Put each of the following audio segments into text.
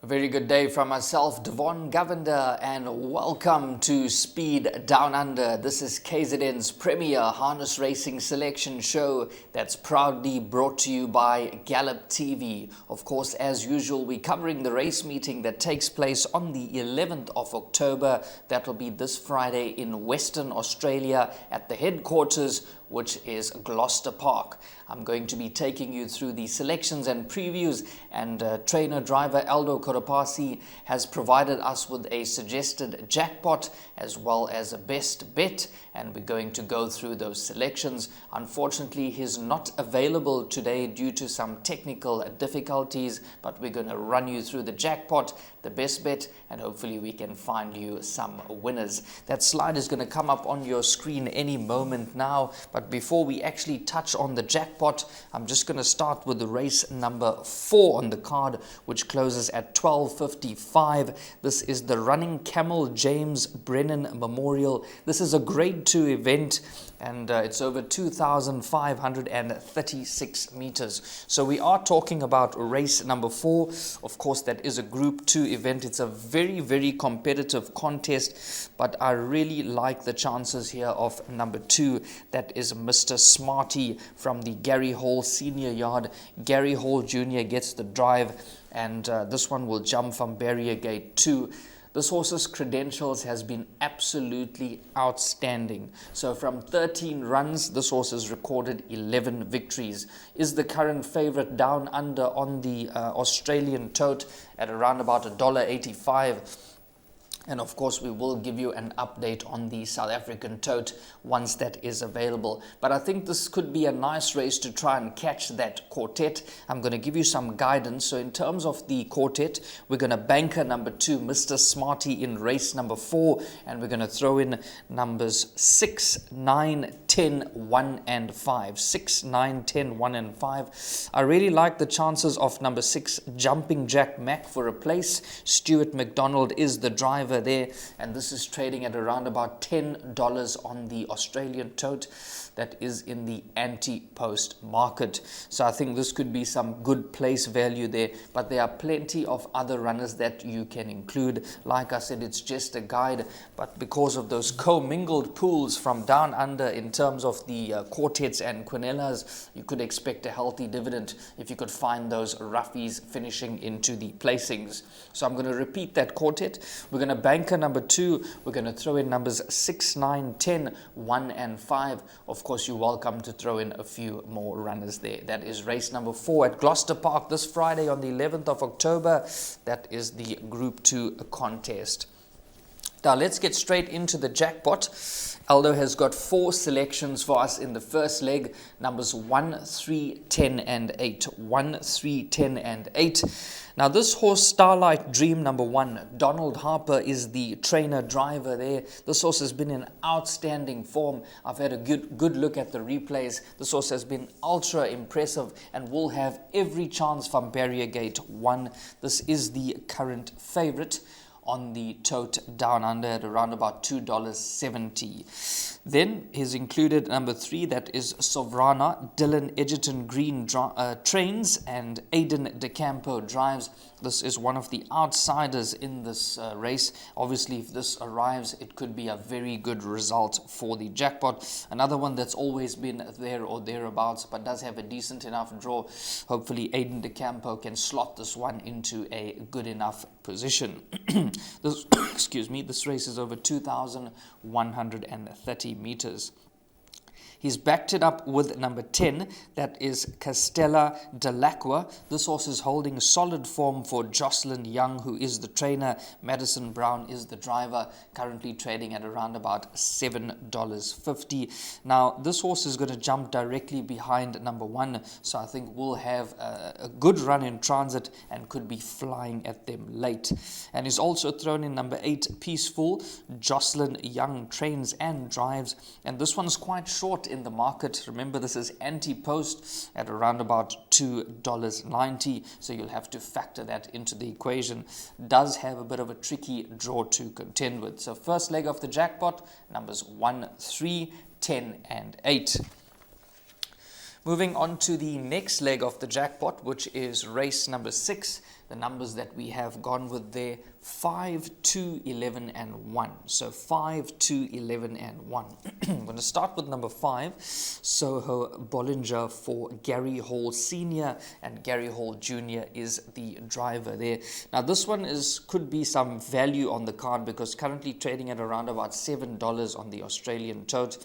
A very good day from myself, Devon Govender, and welcome to Speed Down Under. This is KZN's premier harness racing selection show that's proudly brought to you by Gallop TV. Of course, as usual, we're covering the race meeting that takes place on the 11th of October. That'll be this Friday in Western Australia at the headquarters, which is Gloucester Park. I'm going to be taking you through the selections and previews, and trainer driver Aldo Korapasi has provided us with a suggested jackpot as well as a best bet, and we're going to go through those selections. Unfortunately, he's not available today due to some technical difficulties, but we're going to run you through the jackpot, the best bet, and hopefully we can find you some winners. That slide is going to come up on your screen any moment now, but before we actually touch on the jackpot, I'm just going to start with the race number 4 on the card, which closes at 12:55. This is the Running Camel James Brennan Memorial. This is a Grade 2 event, and it's over 2,536 meters. So we are talking about race number 4. Of course, that is a Group 2 event. It's a very, very competitive contest, but I really like the chances here of number 2. That is Mr. Smarty from the Gary Hall Senior Yard. Gary Hall Jr. gets the drive, and this one will jump from barrier gate 2. This horse's credentials has been absolutely outstanding. So from 13 runs, this horse has recorded 11 victories. Is the current favorite down under on the Australian tote at around about $1.85. And of course, we will give you an update on the South African tote once that is available. But I think this could be a nice race to try and catch that quartet. I'm going to give you some guidance. So in terms of the quartet, we're going to banker number 2, Mr. Smarty, in race number 4. And we're going to throw in numbers 6, 9, 10, 1 and 5. 6, 9, 10, 1 and 5. I really like the chances of number 6, Jumping Jack Mac, for a place. Stuart McDonald is the driver there, and this is trading at around about $10 on the Australian tote. That is in the anti-post market. So I think this could be some good place value there, but there are plenty of other runners that you can include. Like I said, it's just a guide, but because of those co-mingled pools from down under in terms of the quartets and quinellas, you could expect a healthy dividend if you could find those roughies finishing into the placings. So I'm going to repeat that quartet. We're going to banker number 2. We're going to throw in numbers 6, 9, 10, 1 and 5. Of course, you're welcome to throw in a few more runners there. That is race number 4 at Gloucester Park this Friday on the 11th of October. That is the Group 2 contest. Now let's get straight into the jackpot. Aldo has got 4 selections for us in the first leg, numbers 1, 3, 10 and 8. 1, 3, 10 and 8. Now this horse, Starlight Dream number 1, Donald Harper is the trainer driver there. This horse has been in outstanding form. I've had a good look at the replays. This horse has been ultra impressive and will have every chance from barrier gate 1. This is the current favorite on the tote down under at around about $2.70. Then is included number 3, that is Sovrana. Dylan Edgerton Green trains and Aiden DeCampo drives. This is one of the outsiders in this race. Obviously, if this arrives, it could be a very good result for the jackpot. Another one that's always been there or thereabouts, but does have a decent enough draw. Hopefully, Aiden DeCampo can slot this one into a good enough position. This race is over 2,130 meters. He's backed it up with number 10, that is Castella Delacqua. This horse is holding solid form for Jocelyn Young, who is the trainer. Madison Brown is the driver, currently trading at around about $7.50. Now, this horse is going to jump directly behind number 1, so I think we'll have a good run in transit and could be flying at them late. And he's also thrown in number 8, Peaceful. Jocelyn Young trains and drives, and this one's quite short in the market. Remember, this is anti-post at around about $2.90, so you'll have to factor that into the equation. Does have a bit of a tricky draw to contend with. So first leg of the jackpot, numbers 1, 3, 10 and 8. Moving on to the next leg of the jackpot, which is race number 6. The numbers that we have gone with there, 5, 2, 11 and 1. So 5, 2, 11 and 1. I'm going to start with number 5, Soho Bollinger for Gary Hall Senior, and Gary Hall Junior is the driver there. Now this one could be some value on the card because currently trading at around about $7 on the Australian tote.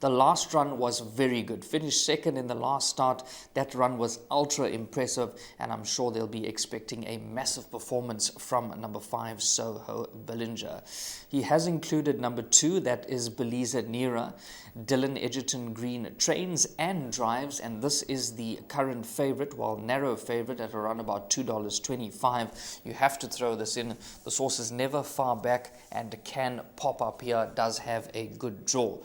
The last run was very good. Finished second in the last start. That run was ultra impressive, and I'm sure they'll be expecting a massive performance from number 5, Soho Bollinger. He has included number 2, that is Beliza Nera. Dylan Edgerton Green trains and drives, and this is the current favorite, well, narrow favorite at around about $2.25. You have to throw this in. The source is never far back and can pop up here. Does have a good draw.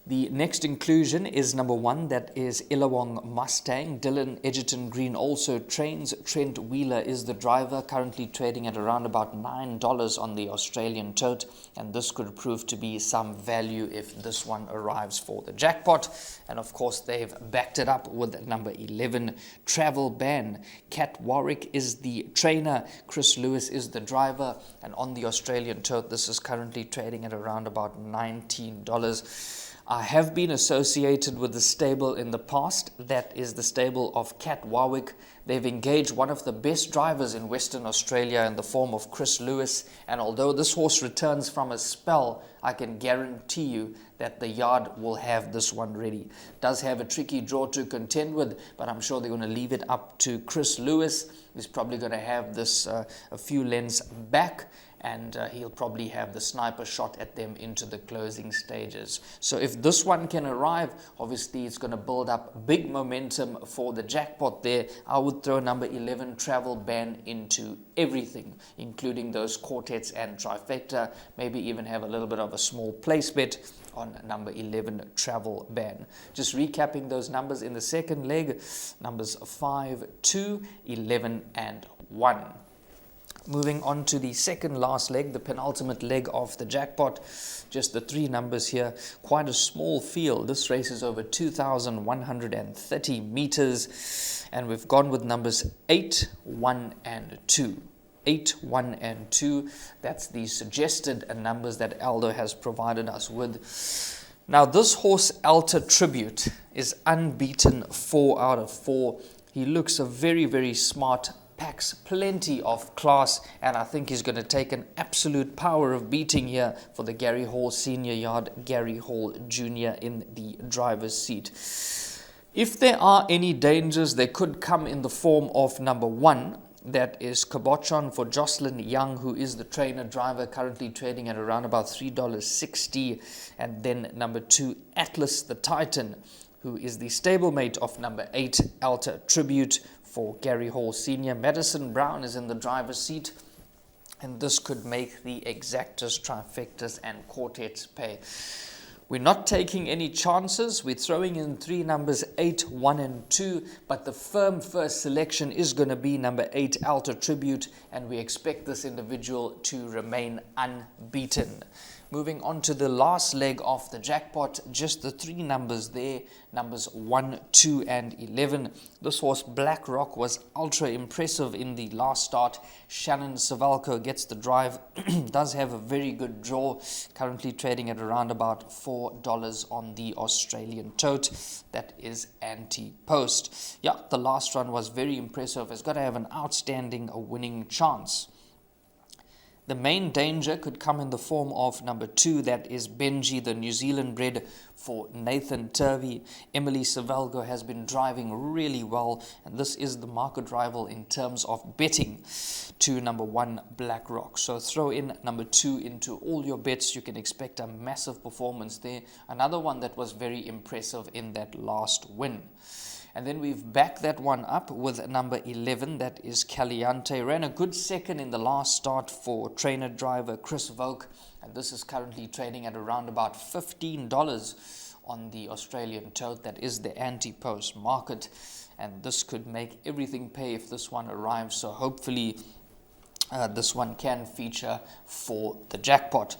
The next inclusion is number 1, that is Illawong Mustang. Dylan Edgerton Green also trains. Trent Wheeler is the driver, currently trading at around about $9 on the Australian tote, and this could prove to be some value if this one arrives for the jackpot. And of course, they've backed it up with number 11, Travel Ban. Kat Warwick is the trainer, Chris Lewis is the driver, and on the Australian tote, this is currently trading at around about $19. I have been associated with the stable in the past. That is the stable of Kat Warwick. They've engaged one of the best drivers in Western Australia in the form of Chris Lewis. And although this horse returns from a spell, I can guarantee you that the yard will have this one ready. Does have a tricky draw to contend with, but I'm sure they're going to leave it up to Chris Lewis. He's probably going to have this a few lengths back, and he'll probably have the sniper shot at them into the closing stages. So if this one can arrive, obviously it's going to build up big momentum for the jackpot there. I would throw number 11, Travel Ban, into everything, including those quartets and trifecta. Maybe even have a little bit of a small place bet on number 11, Travel Ban. Just recapping those numbers in the second leg, numbers 5, 2, 11 and 1. Moving on to the second last leg, the penultimate leg of the jackpot. Just the 3 numbers here. Quite a small field. This race is over 2,130 meters. And we've gone with numbers 8, 1 and 2. 8, 1 and 2. That's the suggested numbers that Aldo has provided us with. Now this horse, Alta Tribute, is unbeaten 4 out of 4. He looks a very, very smart, packs plenty of class, and I think he's going to take an absolute power of beating here for the Gary Hall Senior yard, Gary Hall Junior in the driver's seat. If there are any dangers, they could come in the form of number 1, that is Kabochon for Jocelyn Young, who is the trainer driver, currently trading at around about $3.60, and then number 2, Atlas the Titan, who is the stablemate of number 8, Alta Tribute for Gary Hall Senior. Madison Brown is in the driver's seat, and this could make the exactas, trifectas and quartets pay. We're not taking any chances. We're throwing in 3 numbers, 8, 1 and 2, but the firm first selection is going to be number 8, Alta Tribute, and we expect this individual to remain unbeaten. Moving on to the last leg of the jackpot, just the 3 numbers there, numbers 1, 2 and 11. This horse, Black Rock, was ultra impressive in the last start. Shannon Savalco gets the drive, does have a very good draw, currently trading at around about $4 on the Australian tote. That is anti-post. Yeah, the last run was very impressive. It's got to have an outstanding winning chance. The main danger could come in the form of number 2, that is Benji, the New Zealand bred for Nathan Turvey. Emily Savalgo has been driving really well, and this is the market rival in terms of betting to number 1, Black Rock. So throw in number 2 into all your bets. You can expect a massive performance there. Another one that was very impressive in that last win. And then we've backed that one up with number 11, that is Caliante. Ran a good second in the last start for trainer driver Chris Volk, and this is currently trading at around about $15 on the Australian tote. That is the anti-post market, and this could make everything pay if this one arrives. So hopefully this one can feature for the jackpot.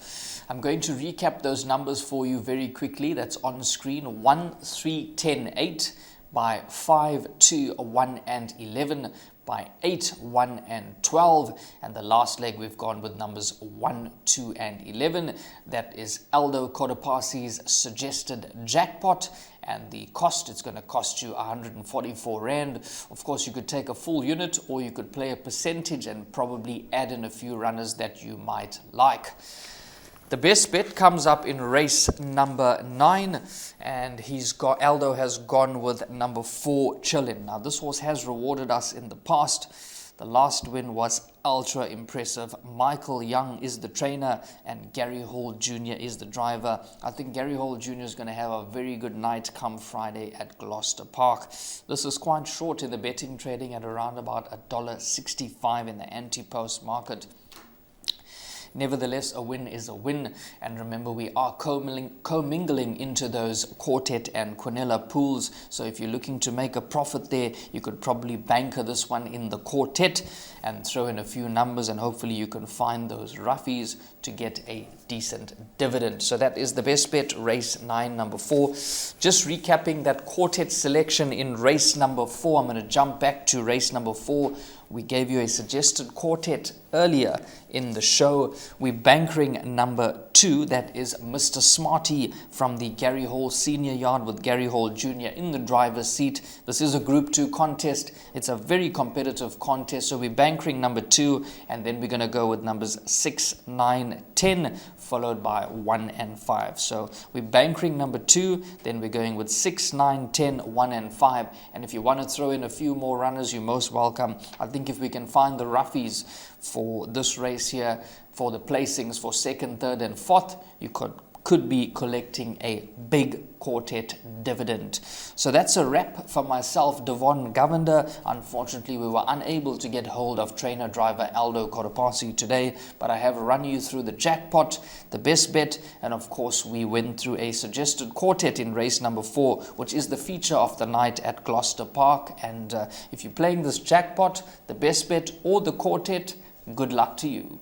I'm going to recap those numbers for you very quickly. That's on screen: 1, 3, 10, 8, by 5, 2, 1 and 11, by 8, 1 and 12, and the last leg we've gone with numbers 1, 2 and 11. That is Aldo Kodapasi's suggested jackpot, and the cost, it's going to cost you 144 Rand. Of course, you could take a full unit, or you could play a percentage and probably add in a few runners that you might like. The best bet comes up in race number 9, and Aldo has gone with number 4, Chillin. Now, this horse has rewarded us in the past. The last win was ultra impressive. Michael Young is the trainer, and Gary Hall Jr. is the driver. I think Gary Hall Jr. is going to have a very good night come Friday at Gloucester Park. This is quite short in the betting, trading at around about $1.65 in the anti-post market. Nevertheless, a win is a win, and remember, we are commingling into those quartet and quinella pools, so if you're looking to make a profit there, you could probably banker this one in the quartet and throw in a few numbers, and hopefully you can find those roughies to get a decent dividend. So that is the best bet, race 9, number 4. Just recapping that quartet selection in race number 4, I'm going to jump back to race number 4. We gave you a suggested quartet earlier in the show. We're bankering number 2, that is Mr. Smarty from the Gary Hall Senior Yard, with Gary Hall Jr. in the driver's seat. This is a Group 2 contest. It's a very competitive contest, so we're bankering number 2, and then we're going to go with numbers 6, 9, 10, followed by 1 and 5. So we're bankering number 2, then we're going with 6, 9, 10, 1 and 5. And if you want to throw in a few more runners, you're most welcome. I think if we can find the roughies for this race here, for the placings for 2nd, 3rd and 4th, you could be collecting a big quartet dividend. So that's a wrap for myself, Devon Govender. Unfortunately, we were unable to get hold of trainer driver Aldo Kodapasi today, but I have run you through the jackpot, the best bet, and of course we went through a suggested quartet in race number 4, which is the feature of the night at Gloucester Park. And if you're playing this jackpot, the best bet or the quartet, good luck to you.